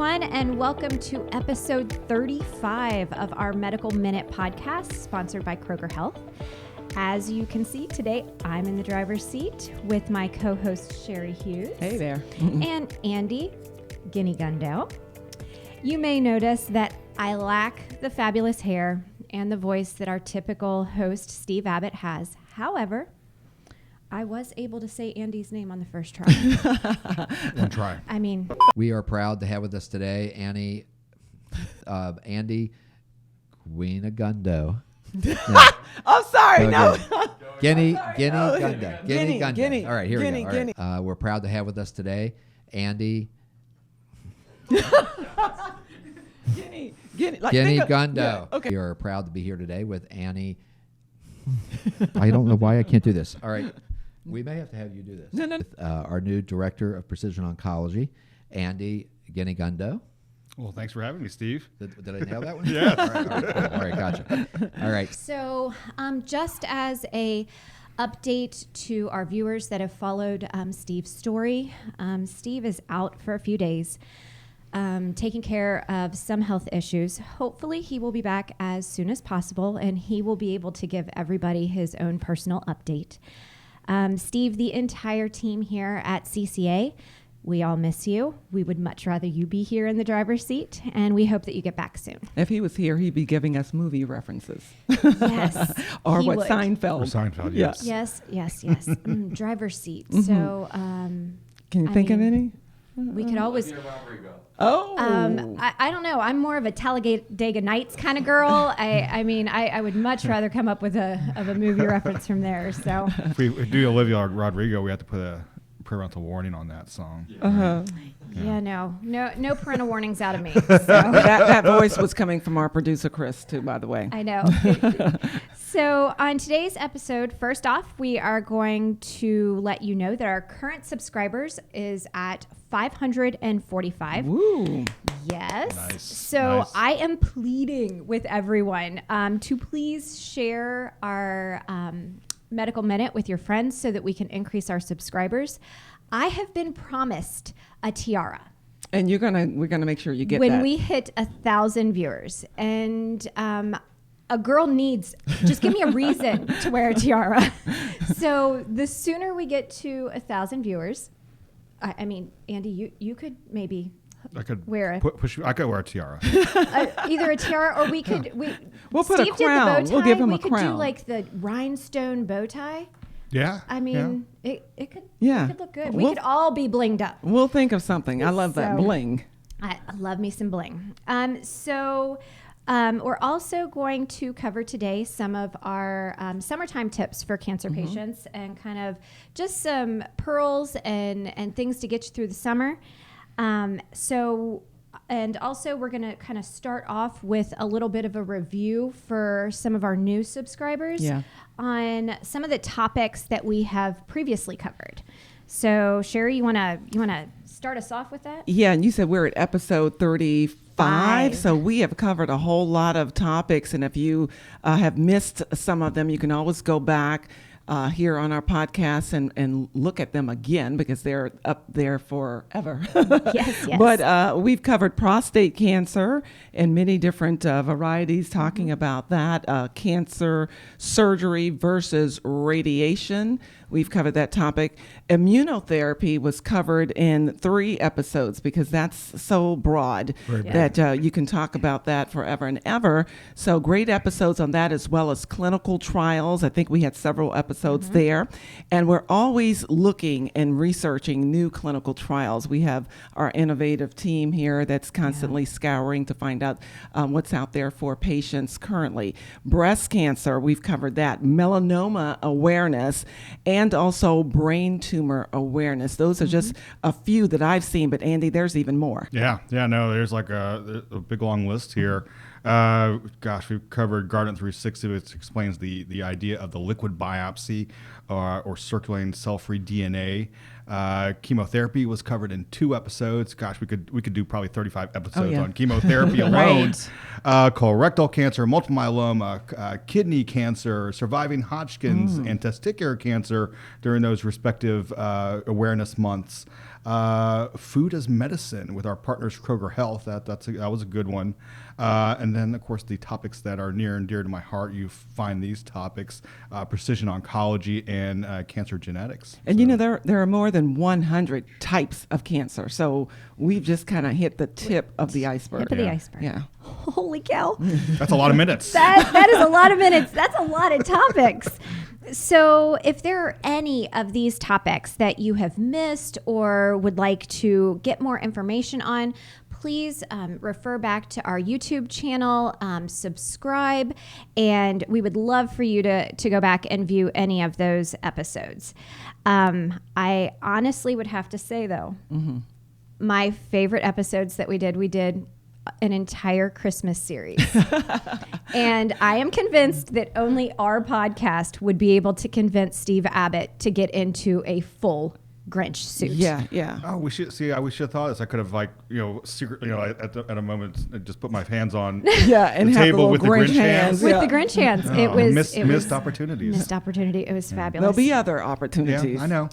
everyone, and welcome to episode 35 of our Medical Minute podcast, sponsored by Kroger Health. As you can see today, I'm in the driver's seat with my co-host Sherry Hughes. Hey there. And Andy Guinigundo. You may notice that I lack the fabulous hair and the voice that our typical host Steve Abbott has. However, I was able to say Andy's name on the first try. One try. I mean, we are proud to have with us today Andy Guinigundo. No. I'm sorry. No. Guinigundo. All right, here we go. All right. We're proud to have with us today Andy Guinigundo. Yeah, okay. We are proud to be here today with Annie. I don't know why I can't do this. All right. We may have to have you do this. No. With, our new director of precision oncology, Andy Guinigundo. Well, thanks for having me, Steve. Did I nail that one? Yeah. All right, gotcha. All right. so just as a update to our viewers that have followed Steve's story, Steve is out for a few days taking care of some health issues. Hopefully he will be back as soon as possible, and he will be able to give everybody his own personal update. Steve, the entire team here at CCA, we all miss you. We would much rather you be here in the driver's seat, and we hope that you get back soon. If he was here, he'd be giving us movie references. Yes. Or he what would. Seinfeld. Or Seinfeld, yes. Yes. Driver's seat. Mm-hmm. So, Can you think of any? we could always. Oh. I don't know. I'm more of a Talladega Nights kind of girl. I mean, I would much rather come up with a movie reference from there. So If we do Olivia Rodrigo, we have to put a parental warning on that song. Uh-huh. yeah, no parental warnings out of me. So. that voice was coming from our producer, Chris, too, by the way. I know. So on today's episode, first off, we are going to let you know that our current subscribers is at 545. Woo. Yes. Nice. So Nice. I am pleading with everyone to please share our Medical Minute with your friends so that we can increase our subscribers. I have been promised a tiara. And we're gonna make sure you get when that. we hit 1,000 viewers, and a girl needs, just give me a reason to wear a tiara. So the sooner we get to 1,000 viewers, I mean, Andy, you could maybe I could wear a I could wear a tiara. either a tiara, or We'll put a Steve crown. did the bow tie. We'll give him a we could do crown. like the rhinestone bow tie. Yeah. I mean, it could look good. We We'll- could all be blinged up. We'll think of something. I love that So- bling. I love me some bling. We're also going to cover today some of our summertime tips for cancer patients, and kind of just some pearls and things to get you through the summer. And also we're going to kind of start off with a little bit of a review for some of our new subscribers on some of the topics that we have previously covered. So Sherry, you want to start us off with that? Yeah, and you said we're at episode 35, so we have covered a whole lot of topics, and if you have missed some of them, you can always go back here on our podcast and look at them again, because they're up there forever. Yes. But we've covered prostate cancer in many different varieties, talking about that, cancer surgery versus radiation. We've covered that topic. Immunotherapy was covered in 3 episodes, because that's so broad that you can talk about that forever and ever. So great episodes on that, as well as clinical trials. I think we had several episodes there. And we're always looking and researching new clinical trials. We have our innovative team here that's constantly scouring to find out what's out there for patients currently. Breast cancer, we've covered that. Melanoma awareness, and also brain tumor awareness. Those are just a few that I've seen, but Andy, there's even more. Yeah. No, there's like a big long list here. We've covered Guardant 360, which explains the idea of the liquid biopsy or circulating cell-free DNA. Chemotherapy was covered in 2 episodes. Gosh, we could do probably 35 episodes yeah. on chemotherapy alone. Right. Colorectal cancer, multiple myeloma, kidney cancer, surviving Hodgkin's, and testicular cancer during those respective awareness months. Food as medicine with our partners Kroger Health. That was a good one. And then, of course, the topics that are near and dear to my heart. You find these topics: precision oncology and cancer genetics. And there are more than 100 types of cancer. So we've just kind of hit the tip of the iceberg. Tip of the iceberg. Yeah. Holy cow. That's a lot of minutes. That is a lot of minutes. That's a lot of topics. So if there are any of these topics that you have missed or would like to get more information on, please refer back to our YouTube channel, subscribe, and we would love for you to go back and view any of those episodes. I honestly would have to say, though, my favorite episodes that we did an entire Christmas series. And I am convinced that only our podcast would be able to convince Steve Abbott to get into a full Grinch suit. Yeah. Oh, we should have thought this. I could have secretly, at a moment, just put my hands on And the have table little with the Grinch Grinch hands. With Yeah. the Grinch hands. Oh, It was missed opportunities. Missed opportunity. It was fabulous. There'll be other Yeah, opportunities. I know.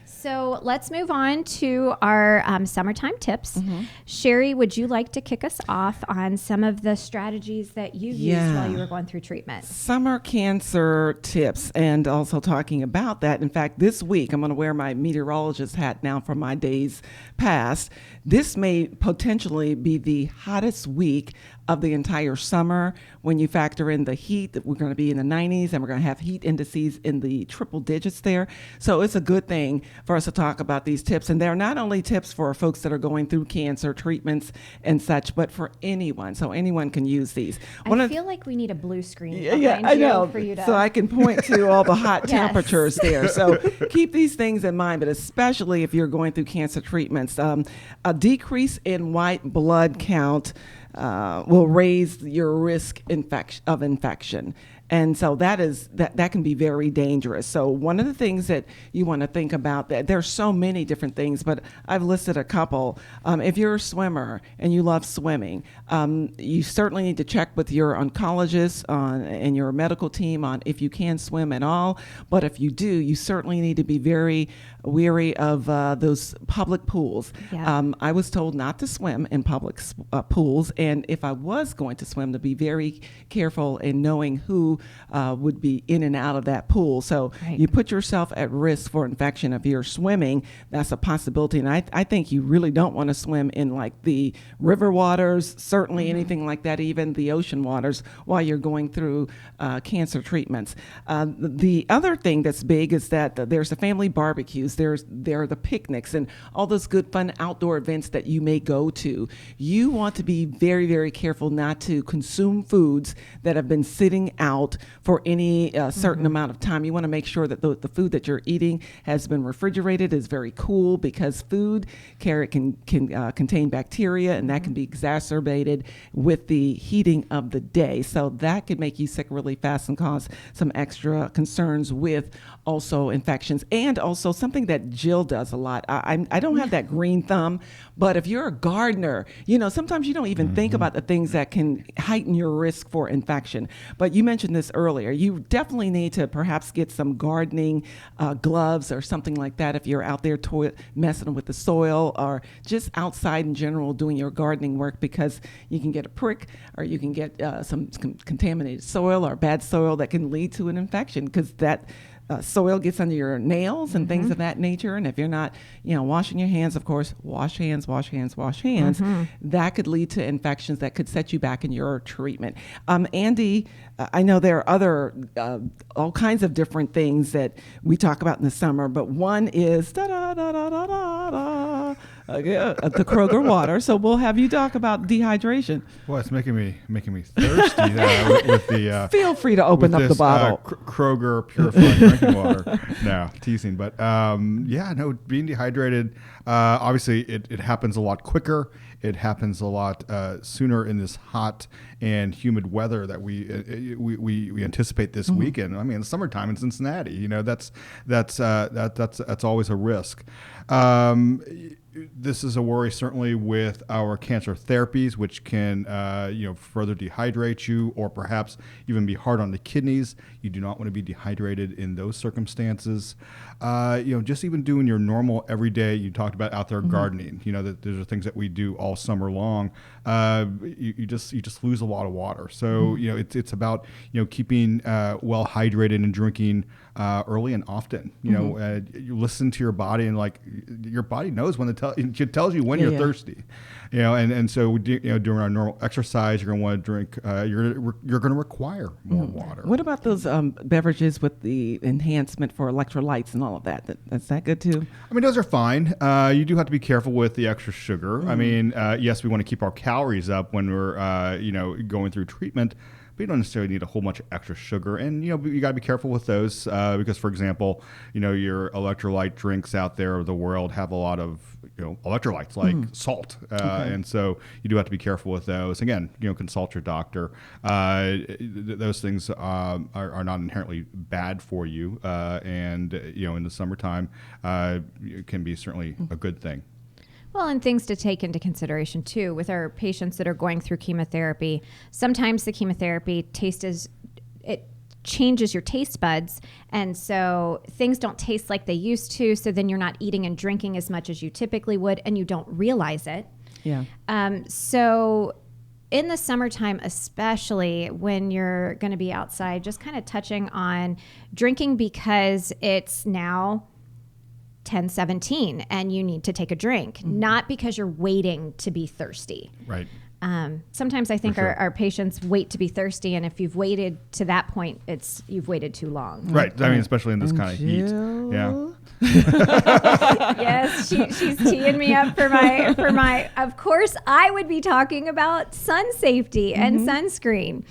So let's move on to our summertime tips. Sherry, would you like to kick us off on some of the strategies that you used while you were going through treatment? Summer cancer tips, and also talking about that. In fact, this week, I'm going to wear my meteorologist hat now for my days past. This may potentially be the hottest week of the entire summer when you factor in the heat. That we're going to be in the 90s, and we're going to have heat indices in the triple digits there. So it's a good thing for us to talk about these tips. And they're not only tips for folks that are going through cancer treatments and such, but for anyone. So anyone can use these. I feel like we need a blue screen Yeah, I know. for you to... So I can point to all the hot Yes. temperatures there. So keep these things in mind, but especially if you're going through cancer treatments. A decrease in white blood count will raise your risk of infection. And so that can be very dangerous. So one of the things that you want to think about, that there's so many different things, but I've listed a couple. If you're a swimmer and you love swimming, you certainly need to check with your oncologist and your medical team on if you can swim at all. But if you do, you certainly need to be very weary of those public pools. Yeah. I was told not to swim in public pools, and if I was going to swim, to be very careful in knowing who would be in and out of that pool. So Right. you put yourself at risk for infection. If you're swimming, that's a possibility. And I think you really don't want to swim in like the river waters, certainly anything like that, even the ocean waters, while you're going through cancer treatments. The other thing that's big is that there's the family barbecues, there are the picnics, and all those good fun outdoor events that you may go to. You want to be very, very careful not to consume foods that have been sitting out for any certain amount of time. You want to make sure that the food that you're eating has been refrigerated, is very cool, because food can contain bacteria, and that can be exacerbated with the heating of the day. So that could make you sick really fast and cause some extra concerns with also infections. And also something that Jill does a lot. I don't have that green thumb, but if you're a gardener, sometimes you don't even think about the things that can heighten your risk for infection. But you mentioned this earlier. You definitely need to perhaps get some gardening gloves or something like that if you're out there messing with the soil, or just outside in general doing your gardening work, because you can get a prick, or you can get some contaminated soil or bad soil that can lead to an infection, because that soil gets under your nails and things of that nature. And if you're not, washing your hands, of course, wash hands, that could lead to infections that could set you back in your treatment. Andy, I know there are other, all kinds of different things that we talk about in the summer, but one is the Kroger water. So we'll have you talk about dehydration. Well, it's making me thirsty with the. Feel free to open up the bottle. Kroger purified drinking water. No, teasing, but being dehydrated. Obviously, it happens a lot quicker it happens a lot sooner in this hot and humid weather that we anticipate this weekend. I mean, summertime in Cincinnati, you know, that's always a risk. This is a worry certainly with our cancer therapies, which can further dehydrate you, or perhaps even be hard on the kidneys. You do not want to be dehydrated in those circumstances. Just even doing your normal everyday. You talked about out there gardening. You know, that those are things that we do all summer long. You just lose a lot of water. So it's about keeping well hydrated and drinking early and often. You listen to your body, and like your body knows when it tells you when you're thirsty. And so during our normal exercise, you're going to want to drink. You're going to require more water. What about those beverages with the enhancement for electrolytes and all of that? Is that good too? I mean, those are fine. You do have to be careful with the extra sugar. I mean, yes, we want to keep our calories up when we're going through treatment. But you don't necessarily need a whole bunch of extra sugar, and you got to be careful with those because, for example, your electrolyte drinks out there of the world have a lot of electrolytes like salt, and so you do have to be careful with those. Again, consult your doctor. Those things are not inherently bad for you, and in the summertime, it can be certainly a good thing. Well, and things to take into consideration, too, with our patients that are going through chemotherapy. Sometimes the chemotherapy it changes your taste buds, and so things don't taste like they used to, so then you're not eating and drinking as much as you typically would, and you don't realize it. Yeah. So in the summertime, especially when you're going to be outside, just kind of touching on drinking because it's now 10:17 and you need to take a drink, not because you're waiting to be thirsty. Right. Sometimes I think For sure. our patients wait to be thirsty, and if you've waited to that point, you've waited too long. Right. I mean, especially in this kind of heat. Yeah. Yes, she's teeing me up for my. Of course, I would be talking about sun safety and sunscreen.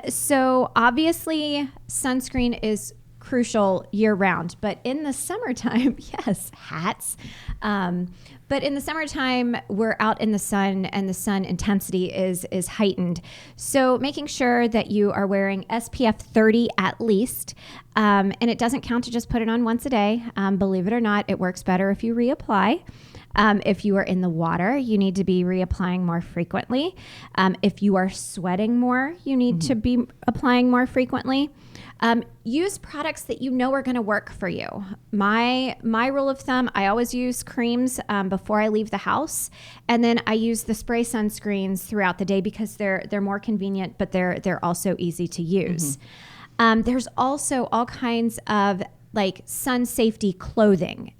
So obviously, sunscreen is crucial year round, but in the summertime, yes, hats. But in the summertime, we're out in the sun, and the sun intensity is heightened. So making sure that you are wearing SPF 30 at least, and it doesn't count to just put it on once a day. Believe it or not, it works better if you reapply. If you are in the water, you need to be reapplying more frequently. If you are sweating more, you need to be applying more frequently. Use products that you know are going to work for you. My rule of thumb, I always use creams before I leave the house, and then I use the spray sunscreens throughout the day because they're more convenient, but they're also easy to use. There's also all kinds of like sun safety clothing.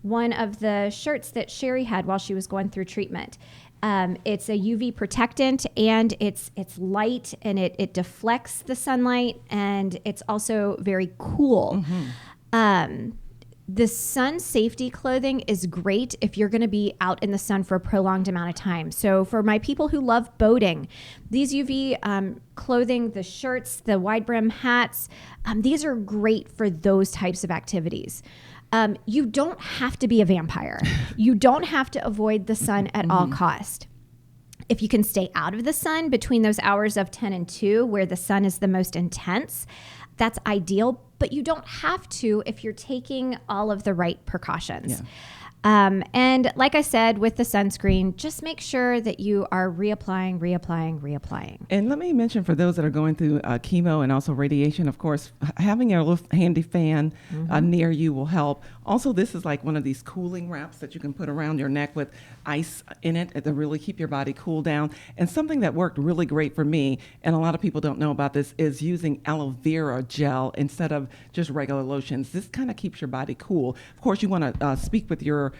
One of the shirts that Sherry had while she was going through treatment, it's a UV protectant, and it's light, and it deflects the sunlight, and it's also very cool. The sun safety clothing is great if you're going to be out in the sun for a prolonged amount of time. So for my people who love boating, these UV clothing, the shirts, the wide brim hats, these are great for those types of activities. You don't have to be a vampire. You don't have to avoid the sun at all cost. If you can stay out of the sun between those hours of 10 and 2, where the sun is the most intense, that's ideal, but you don't have to if you're taking all of the right precautions. Yeah. And like I said, with the sunscreen, just make sure that you are reapplying. And let me mention for those that are going through chemo and also radiation, of course, having a little handy fan near you will help. Also, this is like one of these cooling wraps that you can put around your neck with ice in it to really keep your body cool down. And something that worked really great for me, and a lot of people don't know about this, is using aloe vera gel instead of just regular lotions. This kind of keeps your body cool. Of course, you want to speak with your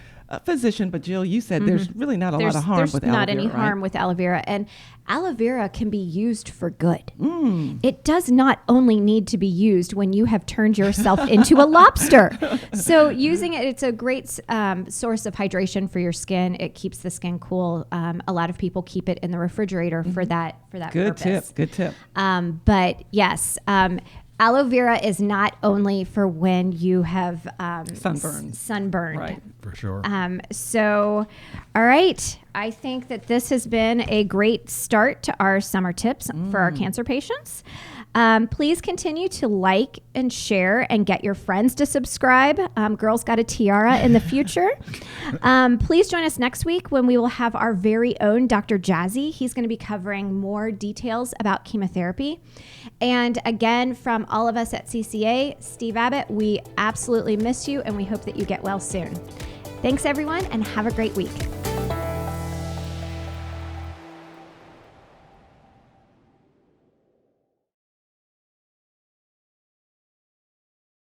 physician, but Jill, you said there's really not a lot of harm with aloe vera. There's not any harm with aloe vera, and aloe vera can be used for good. It does not only need to be used when you have turned yourself into a lobster. So using it, it's a great source of hydration for your skin. It keeps the skin cool. A lot of people keep it in the refrigerator for that Good purpose. Good tip. But yes, Aloe vera is not only for when you have Sunburned. sunburned. Right. For sure. So, all right. I think that this has been a great start to our summer tips for our cancer patients. Please continue to like and share and get your friends to subscribe. Girls Got a Tiara in the future. Please join us next week when we will have our very own Dr. Jazzy. He's going to be covering more details about chemotherapy. And again, from all of us at CCA, Steve Abbott, we absolutely miss you and we hope that you get well soon. Thanks, everyone, and have a great week.